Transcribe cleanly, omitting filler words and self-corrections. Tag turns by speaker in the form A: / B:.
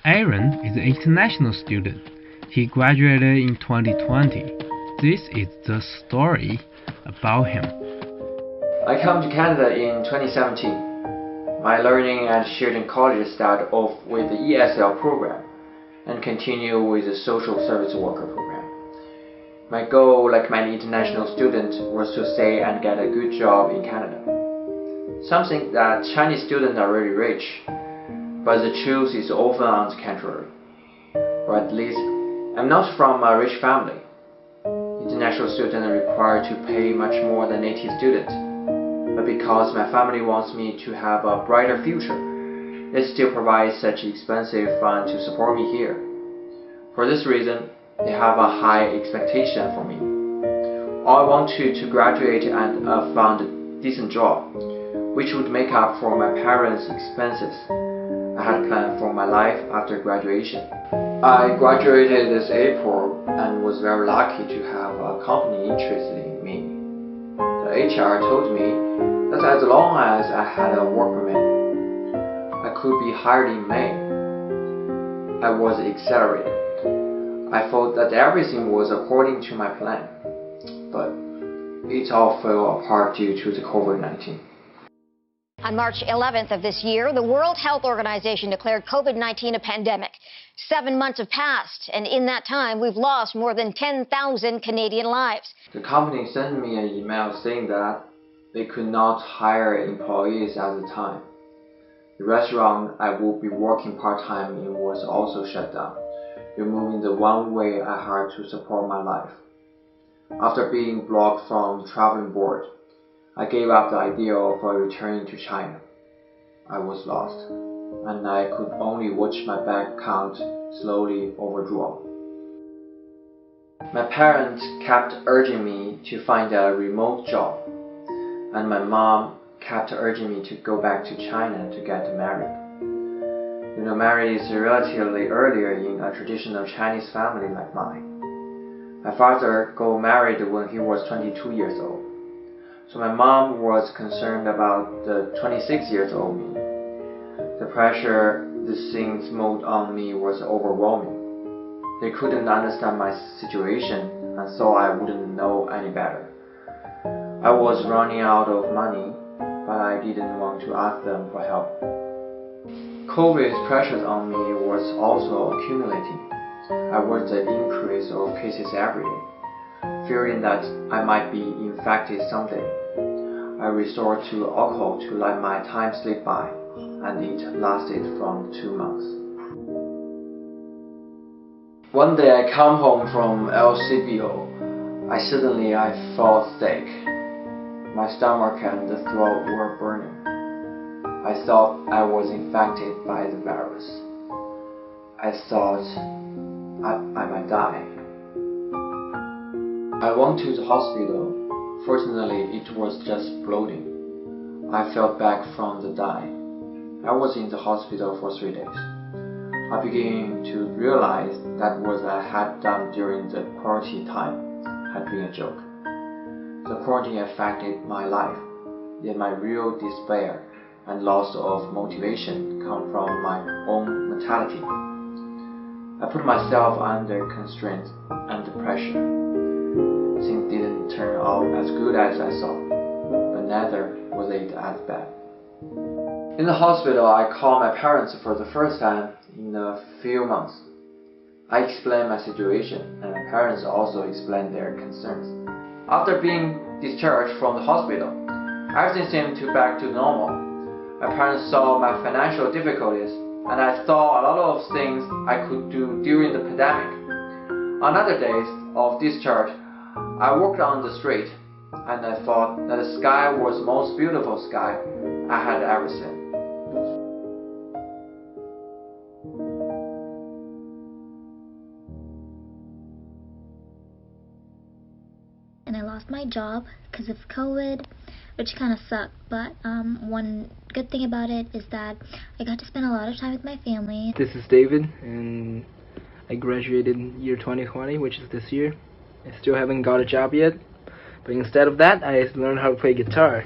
A: Aaron is an international student. He graduated in 2020. This is the story about him.
B: I came to Canada in 2017. My learning at Sheridan College started off with the ESL program and continued with the social service worker program. My goal, like many international students, was to stay and get a good job in Canada. Some think that Chinese students are very rich, but the truth is often on the contrary. Or at least, I'm not from a rich family. International students are required to pay much more than native students. But because my family wants me to have a brighter future, they still provide such expensive funds to support me here. For this reason, they have a high expectation for me. I want to graduate and find a decent job, which would make up for my parents' expenses. I had planned for my life after graduation. I graduated this April and was very lucky to have a company interested in me. The HR told me that as long as I had a work permit, I could be hired in May. I was exhilarated. I thought that everything was according to my plan, but it all fell apart due to the COVID-19.
C: On March 11th of this year, the World Health Organization declared COVID-19 a pandemic. 7 months have passed, and in that time, we've lost more than 10,000 Canadian lives.
B: The company sent me an email saying that they could not hire employees at the time. The restaurant I would be working part-time in was also shut down, removing the one way I had to support my life. After being blocked from the traveling board, I gave up the idea of returning to China. I was lost, and I could only watch my bank account slowly overdraw. My parents kept urging me to find a remote job, and my mom kept urging me to go back to China to get married. You know, marriage is relatively earlier in a traditional Chinese family like mine. My father got married when he was 22 years old. So my mom was concerned about the 26 years old me. The pressure these things moved on me was overwhelming. They couldn't understand my situation and so I wouldn't know any better. I was running out of money, but I didn't want to ask them for help. COVID's pressures on me was also accumulating. I watched the increase of cases every day, fearing that I might be infected someday. I resorted to alcohol to let my time slip by, and it lasted from 2 months. One day I come home from LCBO. Suddenly I felt sick. My stomach and the throat were burning. I thought I was infected by the virus. I thought I might die. I went to the hospital. Fortunately, it was just bloating. I fell back from the die. I was in the hospital for 3 days. I began to realize that what I had done during the quarantine time had been a joke. The quarantine affected my life, yet my real despair and loss of motivation come from my own mentality. I put myself under constraint and pressure. Things didn't turn out as good as I thought, but neither was it as bad. In the hospital, I called my parents for the first time in a few months. I explained my situation, and my parents also explained their concerns. After being discharged from the hospital, everything seemed to back to normal. My parents saw my financial difficulties, and I saw a lot of things I could do during the pandemic. On other days of discharge, I walked on the street, and I thought that the sky was the most beautiful sky I had ever seen.
D: And I lost my job because of COVID, which kind of sucked, but one good thing about it is that I got to spend a lot of time with my family.
A: This is David, and I graduated year 2020, which is this year. I still haven't got a job yet, but instead of that, I learned how to play guitar.